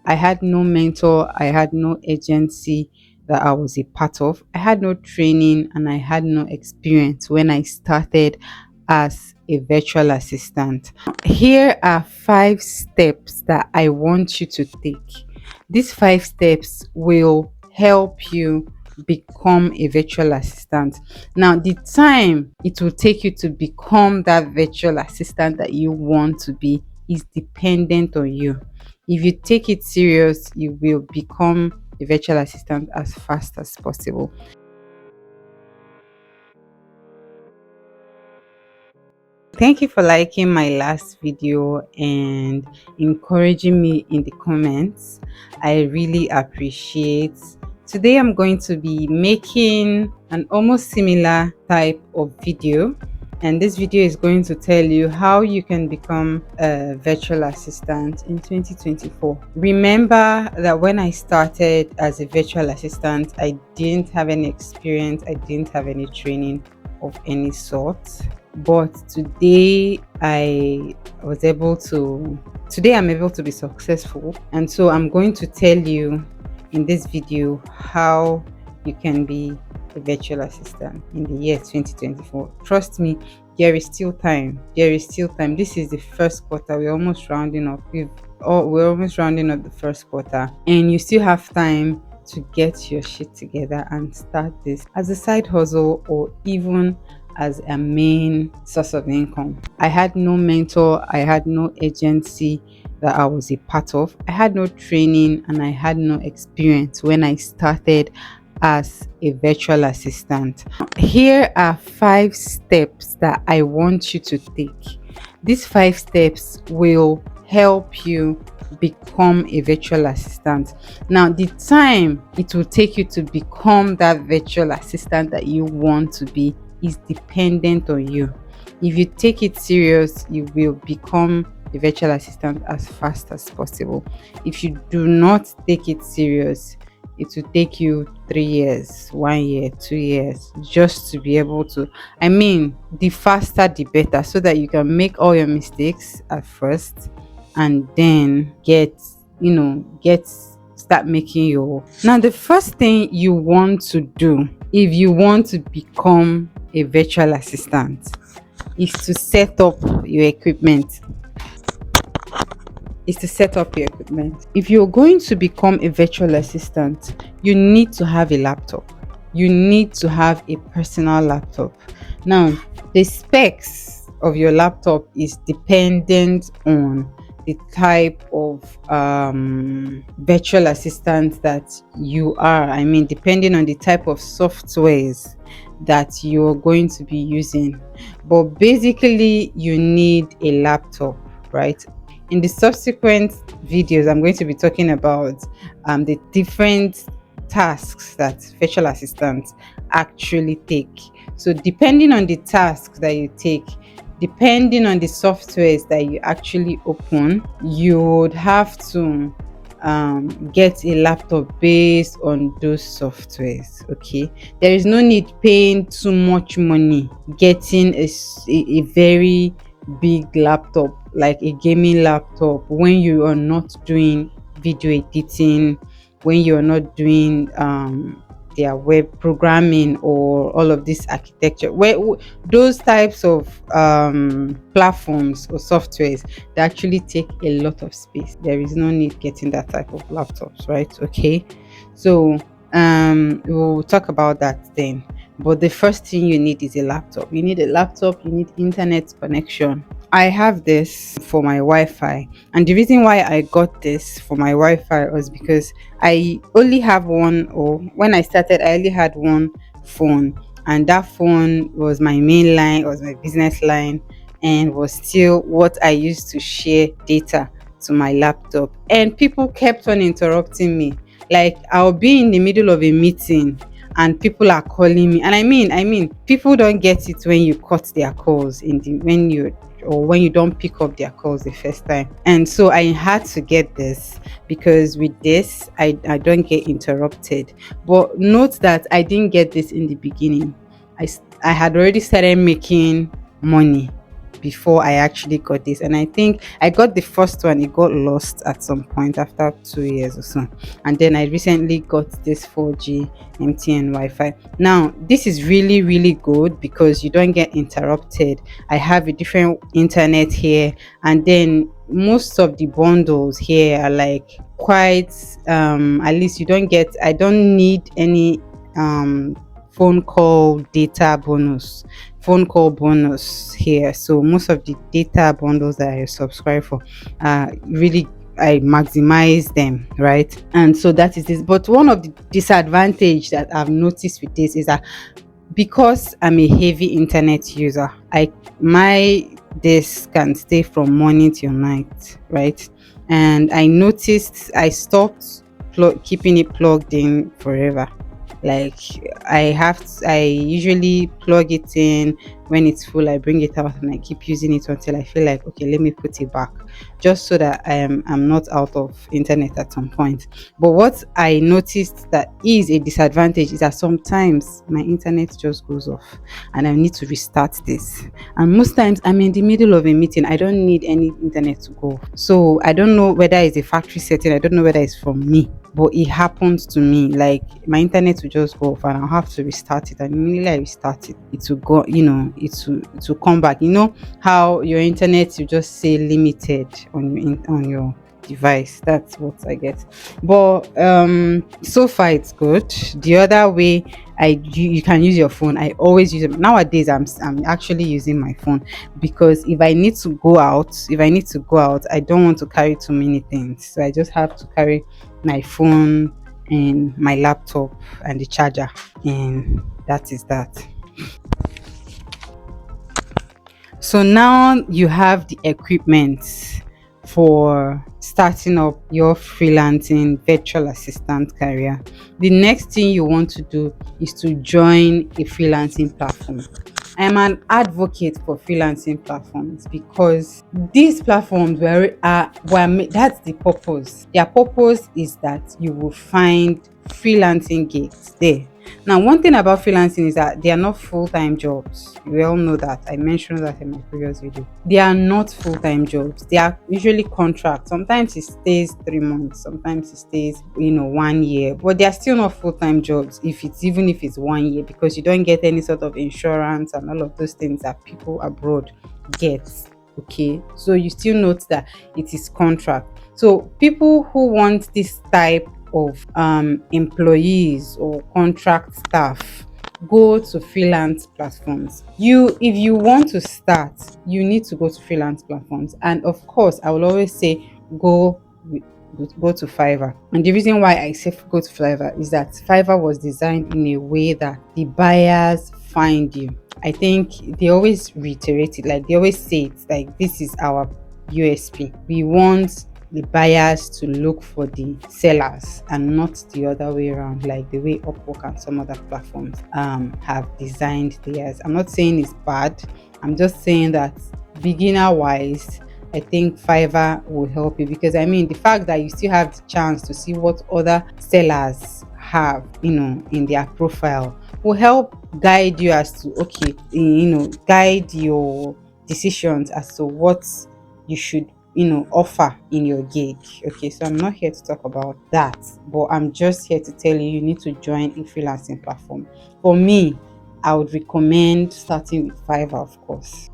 I had no mentor, I had no agency that I was a part of. I had no training and I had no experience when I started as a virtual assistant. Here are 5 steps that I want you to take. These 5 steps will help you become a virtual assistant. Now, the time it will take you to become that virtual assistant that you want to be is dependent on you. If you take it serious, you will become a virtual assistant as fast as possible. Thank you for liking my last video and encouraging me in the comments. I really appreciate. Today I'm going to be making an almost similar type of video, and this video is going to tell you how you can become a virtual assistant in 2024. Remember that when I started as a virtual assistant, I didn't have any experience, I didn't have any training of any sort, but today I'm able to be successful, and so I'm going to tell you in this video how you can be a virtual assistant in the year 2024. Trust me, there is still time. This is the first quarter. We're almost rounding up. We're almost rounding up the first quarter, and you still have time to get your shit together and start this as a side hustle or even as a main source of income. I had no mentor, I had no agency that I was a part of. I had no training and I had no experience when I started as a virtual assistant. Here are 5 steps that I want you to take. These 5 steps will help you become a virtual assistant. Now, the time it will take you to become that virtual assistant that you want to be is dependent on you. If you take it serious, you will become a virtual assistant as fast as possible. If you do not take it serious, it will take you 3 years, 1 year, 2 years just to be able to. I mean, the faster the better, so that you can make all your mistakes at first and then start making your. Now, the first thing you want to do if you want to become a virtual assistant is to set up your equipment. If you're going to become a virtual assistant, you need to have a laptop. You need to have a personal laptop. Now, the specs of your laptop is dependent on the type of virtual assistant that you are. I mean, depending on the type of softwares that you're going to be using. But basically, you need a laptop, right? In the subsequent videos, I'm going to be talking about the different tasks that virtual assistants actually take. So depending on the tasks that you take, depending on the softwares that you actually open, you would have to get a laptop based on those softwares. Okay, there is no need paying too much money getting a very big laptop, like a gaming laptop, when you are not doing video editing, when you're not doing their web programming or all of this architecture, where those types of platforms or softwares, they actually take a lot of space. There is no need getting that type of laptops, right? Okay, so we'll talk about that then. But the first thing you need is a laptop. You need a laptop, you need internet connection. I have this for my Wi-Fi, and the reason why I got this for my Wi-Fi was because I only have one, or when I started, I only had one phone, and that phone was my main line, was my business line, and was still what I used to share data to my laptop. And people kept on interrupting me. Like, I'll be in the middle of a meeting and people are calling me, and I mean people don't get it when you cut their calls when you don't pick up their calls the first time. And so I had to get this, because with this I don't get interrupted. But note that I didn't get this in the beginning. I had already started making money before I actually got this. And I think I got the first one, it got lost at some point after 2 years or so. And then I recently got this 4G MTN Wi-Fi. Now, this is really, really good because you don't get interrupted. I have a different internet here, and then most of the bundles here are like quite at least you don't get I don't need any um phone call data bonus phone call bonus here. So most of the data bundles that I subscribe for really I maximize them, right? And so that is this. But one of the disadvantage that I've noticed with this is that because I'm a heavy internet user, my this can stay from morning till night, right? And I noticed I stopped keeping it plugged in forever. Like I usually plug it in when it's full. I bring it out and I keep using it until I feel like okay, let me put it back, just so that I'm not out of internet at some point. But what I noticed that is a disadvantage is that sometimes my internet just goes off and I need to restart this. And most times I'm in the middle of a meeting. I don't need any internet to go. So I don't know whether it's a factory setting. I don't know whether it's from me, but it happens to me. Like my internet will just go off and I'll have to restart it. And immediately I restart it, it will go, it will come back. You know how your internet you just say limited on your device. That's what I get. But so far it's good. The other way you can use your phone. I always use it. Nowadays I'm actually using my phone because if I need to go out, I don't want to carry too many things. So I just have to carry my phone and my laptop and the charger, and that is that. So now you have the equipment for starting up your freelancing virtual assistant career. The next thing you want to do is to join a freelancing platform. I am an advocate for freelancing platforms because these platforms that's the purpose. Their purpose is that you will find freelancing gigs there. Now, one thing about freelancing is that they are not full-time jobs. We all know that. I mentioned that in my previous video. They are not full-time jobs. They are usually contracts. Sometimes it stays 3 months. Sometimes it stays, 1 year. But they are still not full-time jobs even if it's 1 year, because you don't get any sort of insurance and all of those things that people abroad get. Okay, so you still note that it is contract. So people who want this type of employees or contract staff go to freelance platforms. If you want to start, you need to go to freelance platforms, and of course I will always say go to Fiverr. And the reason why I say go to Fiverr is that Fiverr was designed in a way that the buyers find you. I think they always reiterate it, like they always say it, like this is our USP. We want the buyers to look for the sellers and not the other way around, like the way Upwork and some other platforms have designed theirs. I'm not saying it's bad. I'm just saying that beginner wise, I think Fiverr will help you, because the fact that you still have the chance to see what other sellers have, in their profile will help guide you as to guide your decisions as to what you should offer in your gig. Okay, so I'm not here to talk about that, but I'm just here to tell you need to join a freelancing platform. For me, I would recommend starting with Fiverr. Of course,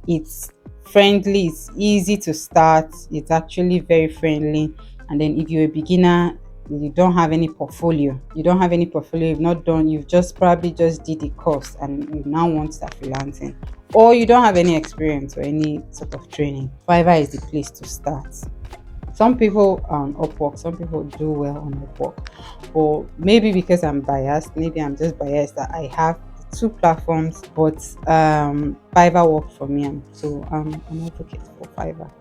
it's friendly, it's easy to start, it's actually very friendly. And then if you're a beginner, you don't have any portfolio, you've not done, you've just probably just did the course and you now want to start freelancing, or you don't have any experience or any sort of training, Fiverr is the place to start. Some people on Upwork, some people do well on Upwork, but maybe because I'm just biased that I have the two platforms, but Fiverr worked for me, and so I'm an advocate for Fiverr.